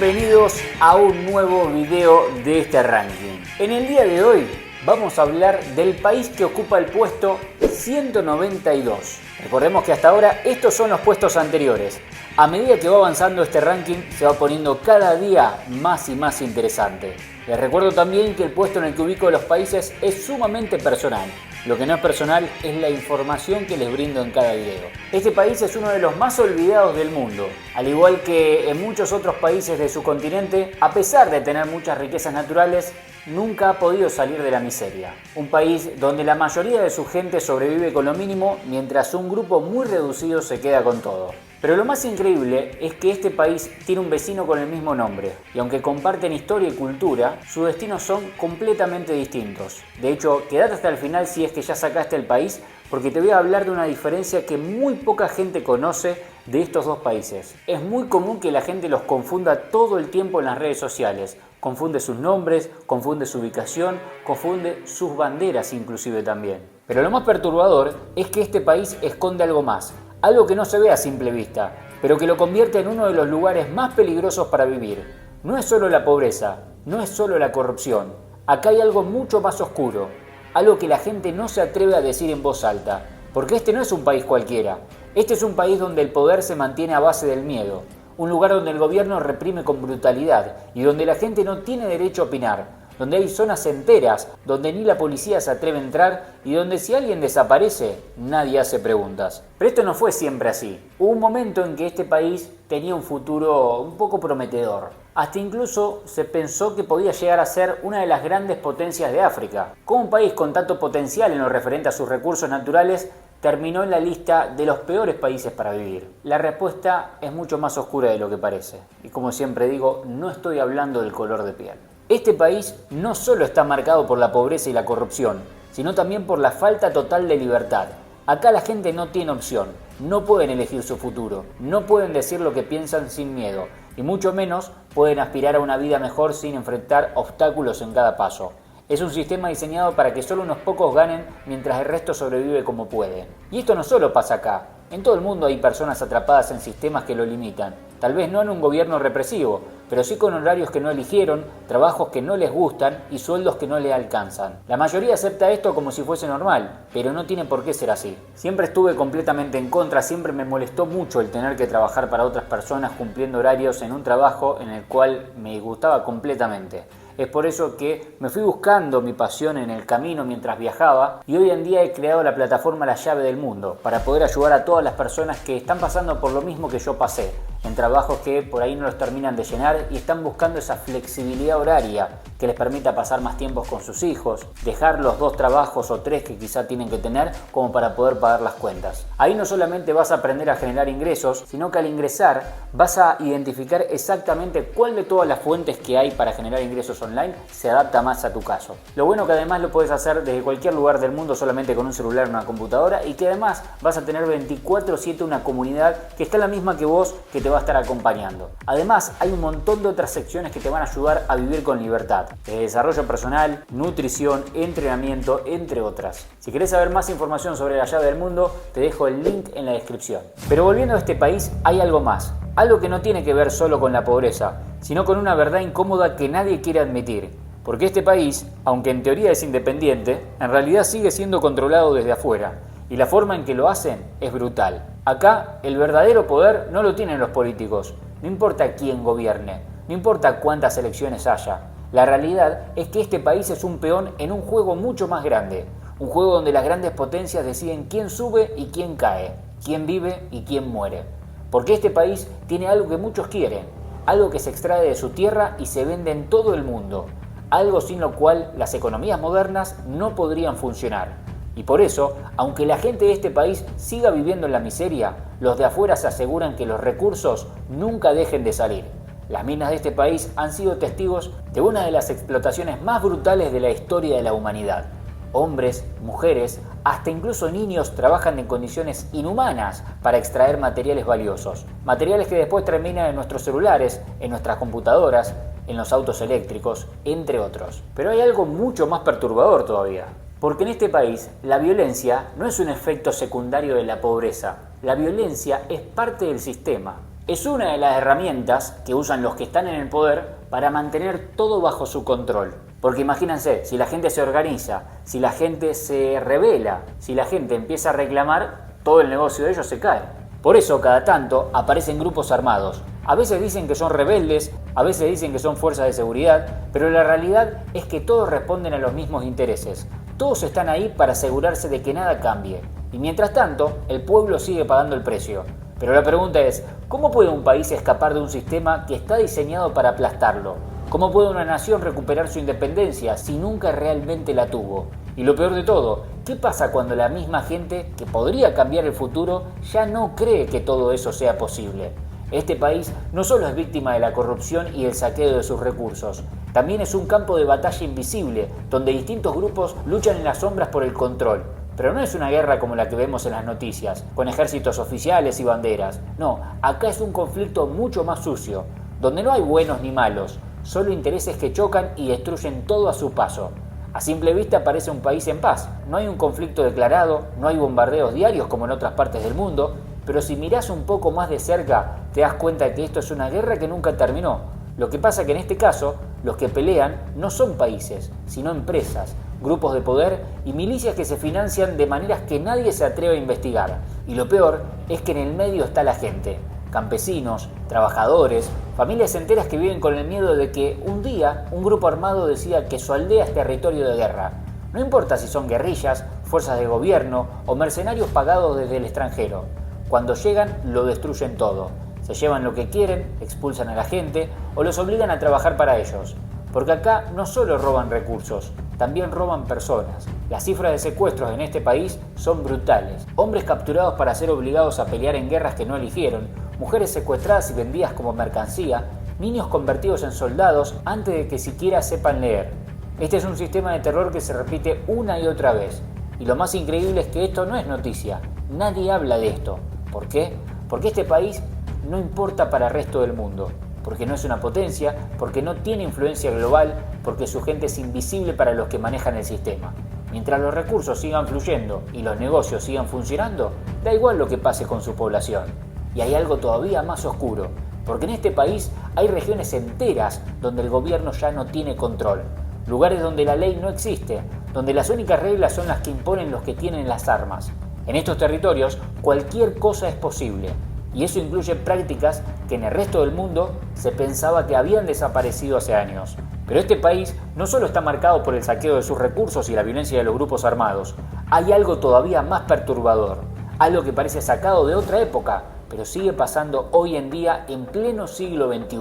bienvenidos a un nuevo video de este ranking. En el día de hoy vamos a hablar del país que ocupa el puesto 192. Recordemos que hasta ahora estos son los puestos anteriores. A medida que va avanzando este ranking se va poniendo cada día más y más interesante. Les recuerdo también que el puesto en el que ubico los países es sumamente personal. Lo que no es personal es la información que les brindo en cada video. Este país es uno de los más olvidados del mundo. Al igual que en muchos otros países de su continente, a pesar de tener muchas riquezas naturales, nunca ha podido salir de la miseria. Un país donde la mayoría de su gente sobrevive con lo mínimo, mientras un grupo muy reducido se queda con todo. Pero lo más increíble es que este país tiene un vecino con el mismo nombre, y aunque comparten historia y cultura, sus destinos son completamente distintos. De hecho, quédate hasta el final si es que ya sacaste el país, porque te voy a hablar de una diferencia que muy poca gente conoce de estos dos países. Es muy común que la gente los confunda todo el tiempo en las redes sociales. Confunde sus nombres, confunde su ubicación, confunde sus banderas inclusive también. Pero lo más perturbador es que este país esconde algo más. Algo que no se ve a simple vista, pero que lo convierte en uno de los lugares más peligrosos para vivir. No es solo la pobreza, no es solo la corrupción. Acá hay algo mucho más oscuro, algo que la gente no se atreve a decir en voz alta, porque este no es un país cualquiera. Este es un país donde el poder se mantiene a base del miedo, un lugar donde el gobierno reprime con brutalidad y donde la gente no tiene derecho a opinar. Donde hay zonas enteras, donde ni la policía se atreve a entrar y donde si alguien desaparece, nadie hace preguntas. Pero esto no fue siempre así. Hubo un momento en que este país tenía un futuro un poco prometedor. Hasta incluso se pensó que podía llegar a ser una de las grandes potencias de África. Como un país con tanto potencial en lo referente a sus recursos naturales, terminó en la lista de los peores países para vivir. La respuesta es mucho más oscura de lo que parece. Y como siempre digo, no estoy hablando del color de piel. Este país no solo está marcado por la pobreza y la corrupción, sino también por la falta total de libertad. Acá la gente no tiene opción, no pueden elegir su futuro, no pueden decir lo que piensan sin miedo, y mucho menos pueden aspirar a una vida mejor sin enfrentar obstáculos en cada paso. Es un sistema diseñado para que solo unos pocos ganen mientras el resto sobrevive como puede. Y esto no solo pasa acá. En todo el mundo hay personas atrapadas en sistemas que lo limitan. Tal vez no en un gobierno represivo, pero sí con horarios que no eligieron, trabajos que no les gustan y sueldos que no les alcanzan. La mayoría acepta esto como si fuese normal, pero no tiene por qué ser así. Siempre estuve completamente en contra, siempre me molestó mucho el tener que trabajar para otras personas cumpliendo horarios en un trabajo en el cual me disgustaba completamente. Es por eso que me fui buscando mi pasión en el camino mientras viajaba y hoy en día he creado la plataforma La Llave del Mundo para poder ayudar a todas las personas que están pasando por lo mismo que yo pasé, en trabajos que por ahí no los terminan de llenar y están buscando esa flexibilidad horaria que les permita pasar más tiempo con sus hijos, dejar los 2 trabajos o 3 que quizá tienen que tener como para poder pagar las cuentas. Ahí no solamente vas a aprender a generar ingresos, sino que al ingresar vas a identificar exactamente cuál de todas las fuentes que hay para generar ingresos online se adapta más a tu caso. Lo bueno que además lo puedes hacer desde cualquier lugar del mundo solamente con un celular o una computadora y que además vas a tener 24/7 una comunidad que está la misma que vos que te va a estar acompañando. Además hay un montón de otras secciones que te van a ayudar a vivir con libertad. Desarrollo personal, nutrición, entrenamiento, entre otras. Si querés saber más información sobre La Llave del Mundo, te dejo el link en la descripción. Pero volviendo a este país, hay algo más. Algo que no tiene que ver solo con la pobreza, sino con una verdad incómoda que nadie quiere admitir. Porque este país, aunque en teoría es independiente, en realidad sigue siendo controlado desde afuera. Y la forma en que lo hacen es brutal. Acá, el verdadero poder no lo tienen los políticos. No importa quién gobierne, no importa cuántas elecciones haya. La realidad es que este país es un peón en un juego mucho más grande. Un juego donde las grandes potencias deciden quién sube y quién cae, quién vive y quién muere. Porque este país tiene algo que muchos quieren, algo que se extrae de su tierra y se vende en todo el mundo, algo sin lo cual las economías modernas no podrían funcionar. Y por eso, aunque la gente de este país siga viviendo en la miseria, los de afuera se aseguran que los recursos nunca dejen de salir. Las minas de este país han sido testigos de una de las explotaciones más brutales de la historia de la humanidad. Hombres, mujeres, hasta incluso niños trabajan en condiciones inhumanas para extraer materiales valiosos. Materiales que después terminan en nuestros celulares, en nuestras computadoras, en los autos eléctricos, entre otros. Pero hay algo mucho más perturbador todavía. Porque en este país la violencia no es un efecto secundario de la pobreza. La violencia es parte del sistema. Es una de las herramientas que usan los que están en el poder para mantener todo bajo su control. Porque imagínense, si la gente se organiza, si la gente se rebela, si la gente empieza a reclamar, todo el negocio de ellos se cae. Por eso cada tanto aparecen grupos armados. A veces dicen que son rebeldes, a veces dicen que son fuerzas de seguridad, pero la realidad es que todos responden a los mismos intereses. Todos están ahí para asegurarse de que nada cambie. Y mientras tanto, el pueblo sigue pagando el precio. Pero la pregunta es, ¿cómo puede un país escapar de un sistema que está diseñado para aplastarlo? ¿Cómo puede una nación recuperar su independencia si nunca realmente la tuvo? Y lo peor de todo, ¿qué pasa cuando la misma gente que podría cambiar el futuro ya no cree que todo eso sea posible? Este país no solo es víctima de la corrupción y el saqueo de sus recursos, también es un campo de batalla invisible, donde distintos grupos luchan en las sombras por el control. Pero no es una guerra como la que vemos en las noticias, con ejércitos oficiales y banderas. No, acá es un conflicto mucho más sucio, donde no hay buenos ni malos, solo intereses que chocan y destruyen todo a su paso. A simple vista parece un país en paz, no hay un conflicto declarado, no hay bombardeos diarios como en otras partes del mundo, pero si mirás un poco más de cerca te das cuenta de que esto es una guerra que nunca terminó. Lo que pasa que en este caso, los que pelean no son países, sino empresas, grupos de poder y milicias que se financian de maneras que nadie se atreve a investigar. Y lo peor es que en el medio está la gente, campesinos, trabajadores, familias enteras que viven con el miedo de que un día un grupo armado decida que su aldea es territorio de guerra. No importa si son guerrillas, fuerzas de gobierno o mercenarios pagados desde el extranjero. Cuando llegan, lo destruyen todo. Se llevan lo que quieren, expulsan a la gente o los obligan a trabajar para ellos. Porque acá no solo roban recursos, también roban personas. Las cifras de secuestros en este país son brutales. Hombres capturados para ser obligados a pelear en guerras que no eligieron, mujeres secuestradas y vendidas como mercancía, niños convertidos en soldados antes de que siquiera sepan leer. Este es un sistema de terror que se repite una y otra vez. Y lo más increíble es que esto no es noticia. Nadie habla de esto. ¿Por qué? Porque este país no importa para el resto del mundo. Porque no es una potencia, porque no tiene influencia global, porque su gente es invisible para los que manejan el sistema. Mientras los recursos sigan fluyendo y los negocios sigan funcionando, da igual lo que pase con su población. Y hay algo todavía más oscuro, porque en este país hay regiones enteras donde el gobierno ya no tiene control. Lugares donde la ley no existe, donde las únicas reglas son las que imponen los que tienen las armas. En estos territorios cualquier cosa es posible. Y eso incluye prácticas que en el resto del mundo se pensaba que habían desaparecido hace años. Pero este país no solo está marcado por el saqueo de sus recursos y la violencia de los grupos armados, hay algo todavía más perturbador, algo que parece sacado de otra época, pero sigue pasando hoy en día en pleno siglo XXI.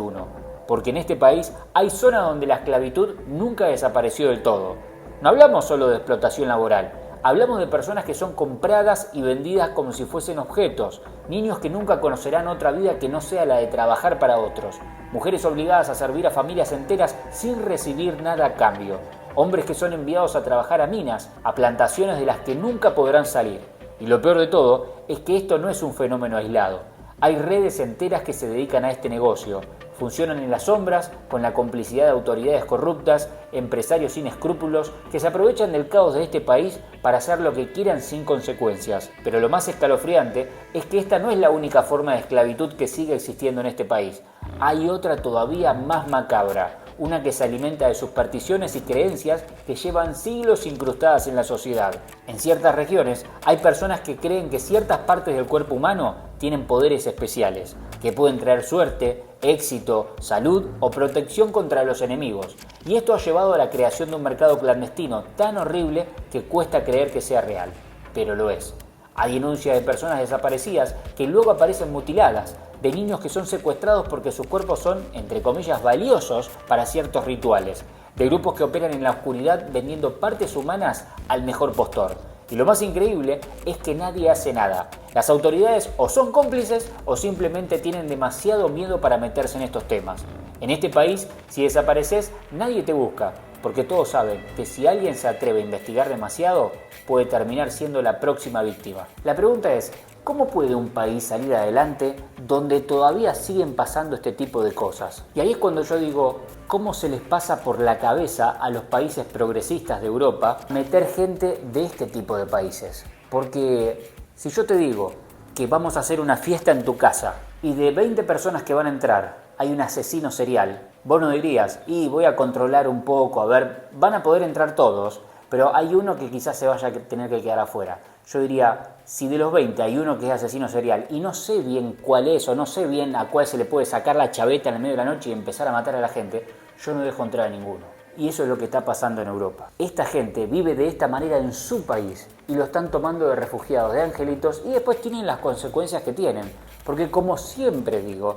Porque en este país hay zonas donde la esclavitud nunca desapareció del todo. No hablamos solo de explotación laboral. Hablamos de personas que son compradas y vendidas como si fuesen objetos, niños que nunca conocerán otra vida que no sea la de trabajar para otros, mujeres obligadas a servir a familias enteras sin recibir nada a cambio, hombres que son enviados a trabajar a minas, a plantaciones de las que nunca podrán salir. Y lo peor de todo es que esto no es un fenómeno aislado. Hay redes enteras que se dedican a este negocio. Funcionan en las sombras, con la complicidad de autoridades corruptas, empresarios sin escrúpulos, que se aprovechan del caos de este país para hacer lo que quieran sin consecuencias. Pero lo más escalofriante es que esta no es la única forma de esclavitud que sigue existiendo en este país. Hay otra todavía más macabra, una que se alimenta de supersticiones y creencias que llevan siglos incrustadas en la sociedad. En ciertas regiones hay personas que creen que ciertas partes del cuerpo humano tienen poderes especiales, que pueden traer suerte, éxito, salud o protección contra los enemigos. Y esto ha llevado a la creación de un mercado clandestino tan horrible que cuesta creer que sea real. Pero lo es. Hay denuncias de personas desaparecidas que luego aparecen mutiladas, de niños que son secuestrados porque sus cuerpos son, entre comillas, valiosos para ciertos rituales, de grupos que operan en la oscuridad vendiendo partes humanas al mejor postor. Y lo más increíble es que nadie hace nada. Las autoridades o son cómplices o simplemente tienen demasiado miedo para meterse en estos temas. En este país, si desapareces, nadie te busca, porque todos saben que si alguien se atreve a investigar demasiado, puede terminar siendo la próxima víctima. La pregunta es, ¿cómo puede un país salir adelante donde todavía siguen pasando este tipo de cosas? Y ahí es cuando yo digo, ¿cómo se les pasa por la cabeza a los países progresistas de Europa meter gente de este tipo de países? Porque si yo te digo que vamos a hacer una fiesta en tu casa y de 20 personas que van a entrar hay un asesino serial, vos no dirías, y voy a controlar un poco, a ver, van a poder entrar todos, pero hay uno que quizás se vaya a tener que quedar afuera. Yo diría, si de los 20 hay uno que es asesino serial y no sé bien cuál es o no sé bien a cuál se le puede sacar la chaveta en el medio de la noche y empezar a matar a la gente, yo no dejo entrar a ninguno. Y eso es lo que está pasando en Europa. Esta gente vive de esta manera en su país y lo están tomando de refugiados, de angelitos, y después tienen las consecuencias que tienen. Porque como siempre digo,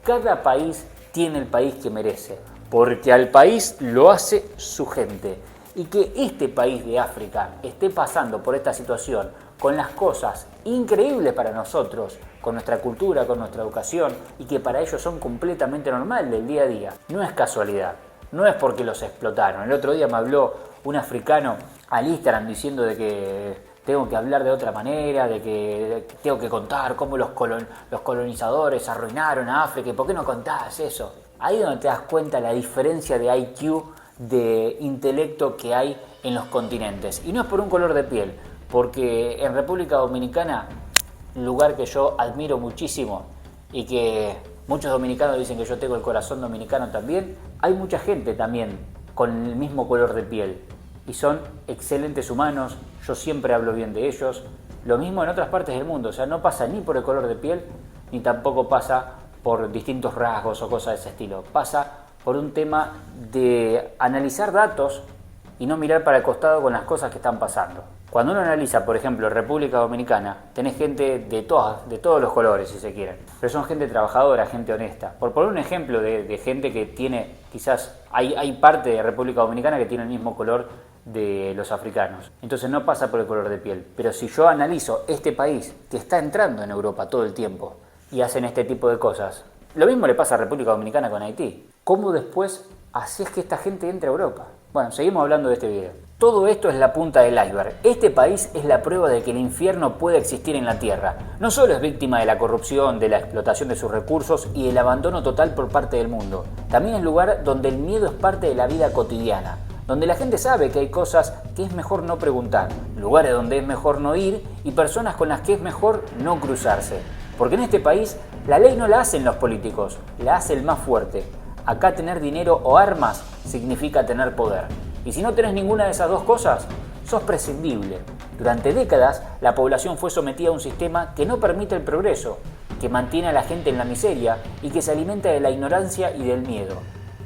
cada país tiene el país que merece, porque al país lo hace su gente. Y que este país de África esté pasando por esta situación con las cosas increíbles para nosotros, con nuestra cultura, con nuestra educación, y que para ellos son completamente normales del día a día, no es casualidad. No es porque los explotaron. El otro día me habló un africano al Instagram diciendo de que tengo que hablar de otra manera, de que tengo que contar cómo los colonizadores arruinaron a África. ¿Y por qué no contás eso? Ahí es donde te das cuenta la diferencia de IQ, de intelecto que hay en los continentes. Y no es por un color de piel, porque en República Dominicana, lugar que yo admiro muchísimo y que muchos dominicanos dicen que yo tengo el corazón dominicano también, hay mucha gente también con el mismo color de piel y son excelentes humanos, yo siempre hablo bien de ellos. Lo mismo en otras partes del mundo, o sea, no pasa ni por el color de piel ni tampoco pasa por distintos rasgos o cosas de ese estilo, pasa por un tema de analizar datos y no mirar para el costado con las cosas que están pasando. Cuando uno analiza, por ejemplo, República Dominicana, tenés gente de todos los colores, si se quieren. Pero son gente trabajadora, gente honesta. Por poner un ejemplo de gente que tiene, quizás hay parte de República Dominicana que tiene el mismo color de los africanos. Entonces no pasa por el color de piel. Pero si yo analizo este país que está entrando en Europa todo el tiempo y hacen este tipo de cosas, lo mismo le pasa a República Dominicana con Haití. ¿Cómo después haces que esta gente entre a Europa? Bueno, seguimos hablando de este video. Todo esto es la punta del iceberg. Este país es la prueba de que el infierno puede existir en la tierra. No solo es víctima de la corrupción, de la explotación de sus recursos y el abandono total por parte del mundo. También es lugar donde el miedo es parte de la vida cotidiana. Donde la gente sabe que hay cosas que es mejor no preguntar. Lugares donde es mejor no ir y personas con las que es mejor no cruzarse. Porque en este país la ley no la hacen los políticos, la hace el más fuerte. Acá tener dinero o armas significa tener poder. Y si no tenés ninguna de esas dos cosas, sos prescindible. Durante décadas, la población fue sometida a un sistema que no permite el progreso, que mantiene a la gente en la miseria y que se alimenta de la ignorancia y del miedo.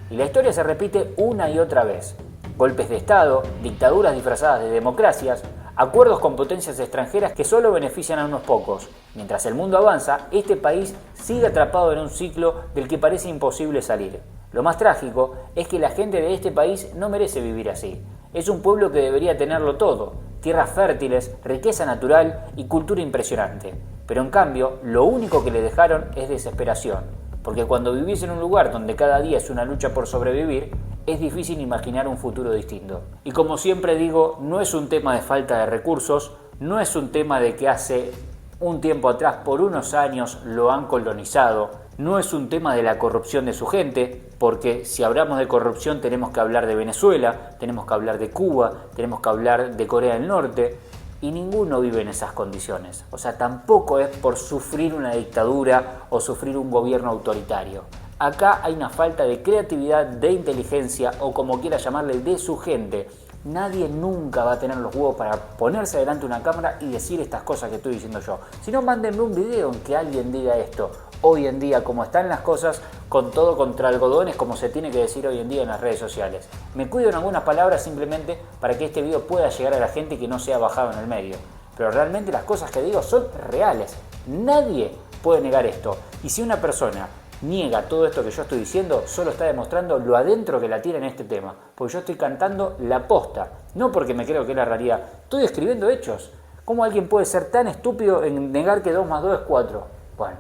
Y la historia se repite una y otra vez. Golpes de Estado, dictaduras disfrazadas de democracias, acuerdos con potencias extranjeras que solo benefician a unos pocos. Mientras el mundo avanza, este país sigue atrapado en un ciclo del que parece imposible salir. Lo más trágico es que la gente de este país no merece vivir así. Es un pueblo que debería tenerlo todo, tierras fértiles, riqueza natural y cultura impresionante. Pero en cambio, lo único que le dejaron es desesperación. Porque cuando vivís en un lugar donde cada día es una lucha por sobrevivir, es difícil imaginar un futuro distinto. Y como siempre digo, no es un tema de falta de recursos, no es un tema de que hace un tiempo atrás, por unos años, lo han colonizado, no es un tema de la corrupción de su gente, porque si hablamos de corrupción tenemos que hablar de Venezuela, tenemos que hablar de Cuba, tenemos que hablar de Corea del Norte, y ninguno vive en esas condiciones. O sea, tampoco es por sufrir una dictadura o sufrir un gobierno autoritario. Acá hay una falta de creatividad, de inteligencia o como quiera llamarle, de su gente. Nadie nunca va a tener los huevos para ponerse delante de una cámara y decir estas cosas que estoy diciendo yo. Si no, mándenme un video en que alguien diga esto. Hoy en día, como están las cosas, con todo contra algodones, como se tiene que decir hoy en día en las redes sociales. Me cuido en algunas palabras simplemente para que este video pueda llegar a la gente y que no sea bajado en el medio. Pero realmente las cosas que digo son reales. Nadie puede negar esto. Y si una persona niega todo esto que yo estoy diciendo, solo está demostrando lo adentro que la tiene en este tema. Porque yo estoy cantando la posta, no porque me creo que es la realidad. Estoy escribiendo hechos. ¿Cómo alguien puede ser tan estúpido en negar que 2 más 2 es 4? Bueno,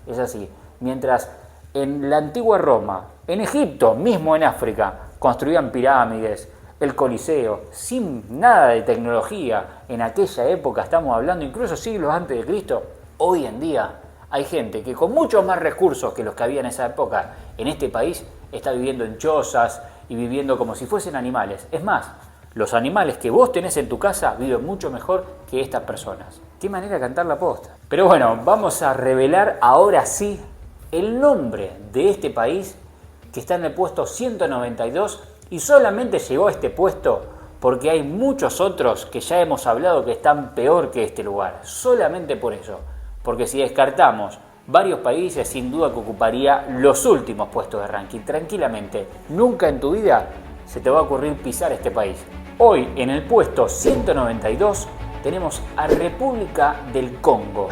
es así. Mientras en la antigua Roma, en Egipto, mismo en África, construían pirámides, el Coliseo, sin nada de tecnología, en aquella época, estamos hablando incluso siglos antes de Cristo, hoy en día hay gente que con muchos más recursos que los que había en esa época en este país está viviendo en chozas y viviendo como si fuesen animales. Es más, los animales que vos tenés en tu casa viven mucho mejor que estas personas. Qué manera de cantar la posta. Pero bueno, vamos a revelar ahora sí el nombre de este país que está en el puesto 192 y solamente llegó a este puesto porque hay muchos otros que ya hemos hablado que están peor que este lugar. Solamente por eso. Porque si descartamos varios países, sin duda que ocuparía los últimos puestos de ranking. Tranquilamente, nunca en tu vida se te va a ocurrir pisar este país. Hoy, en el puesto 192, tenemos a República del Congo.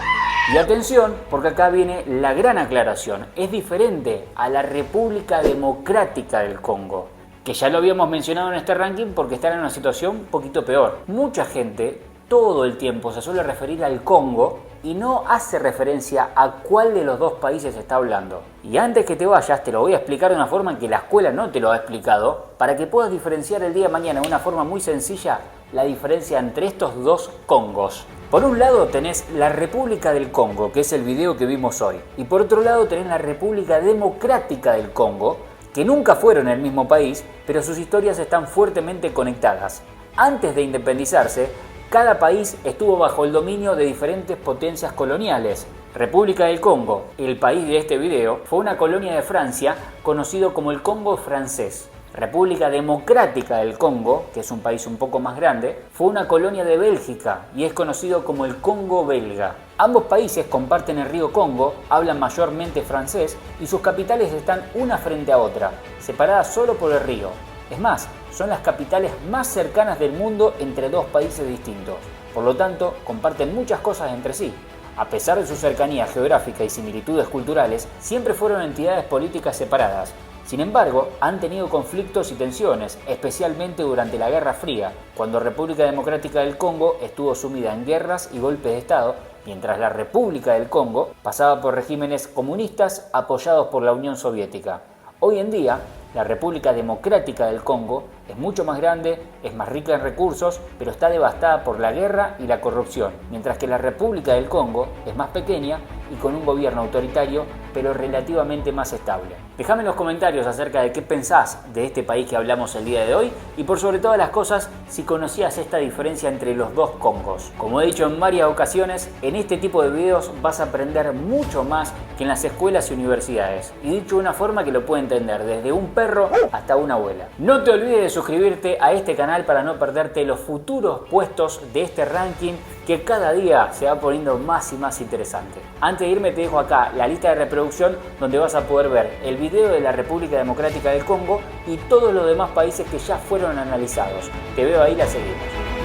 Y atención, porque acá viene la gran aclaración. Es diferente a la República Democrática del Congo, que ya lo habíamos mencionado en este ranking porque está en una situación un poquito peor. Mucha gente todo el tiempo se suele referir al Congo y no hace referencia a cuál de los dos países está hablando. Y antes que te vayas, te lo voy a explicar de una forma en que la escuela no te lo ha explicado, para que puedas diferenciar el día de mañana de una forma muy sencilla la diferencia entre estos dos Congos. Por un lado tenés la República del Congo, que es el video que vimos hoy, y por otro lado tenés la República Democrática del Congo, que nunca fueron el mismo país, pero sus historias están fuertemente conectadas. Antes de independizarse, cada país estuvo bajo el dominio de diferentes potencias coloniales. República del Congo, el país de este video, fue una colonia de Francia conocido como el Congo francés. República Democrática del Congo, que es un país un poco más grande, fue una colonia de Bélgica y es conocido como el Congo belga. Ambos países comparten el río Congo, hablan mayormente francés y sus capitales están una frente a otra, separadas solo por el río. Es más, son las capitales más cercanas del mundo entre dos países distintos. Por lo tanto, comparten muchas cosas entre sí. A pesar de su cercanía geográfica y similitudes culturales, siempre fueron entidades políticas separadas. Sin embargo, han tenido conflictos y tensiones, especialmente durante la Guerra Fría, cuando República Democrática del Congo estuvo sumida en guerras y golpes de Estado, mientras la República del Congo pasaba por regímenes comunistas apoyados por la Unión Soviética. Hoy en día, la República Democrática del Congo es mucho más grande, es más rica en recursos, pero está devastada por la guerra y la corrupción, mientras que la República del Congo es más pequeña y con un gobierno autoritario, pero relativamente más estable. Déjame en los comentarios acerca de qué pensás de este país que hablamos el día de hoy y por sobre todas las cosas, si conocías esta diferencia entre los dos Congos. Como he dicho en varias ocasiones, en este tipo de videos vas a aprender mucho más que en las escuelas y universidades. Y dicho de una forma que lo puede entender desde un perro hasta una abuela. No te olvides de suscribirte a este canal para no perderte los futuros puestos de este ranking que cada día se va poniendo más y más interesante. Antes de irme te dejo acá la lista de reproducción donde vas a poder ver el video de la República Democrática del Congo y todos los demás países que ya fueron analizados. Te veo ahí, la seguimos.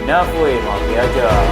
Nos fuimos, muchachos.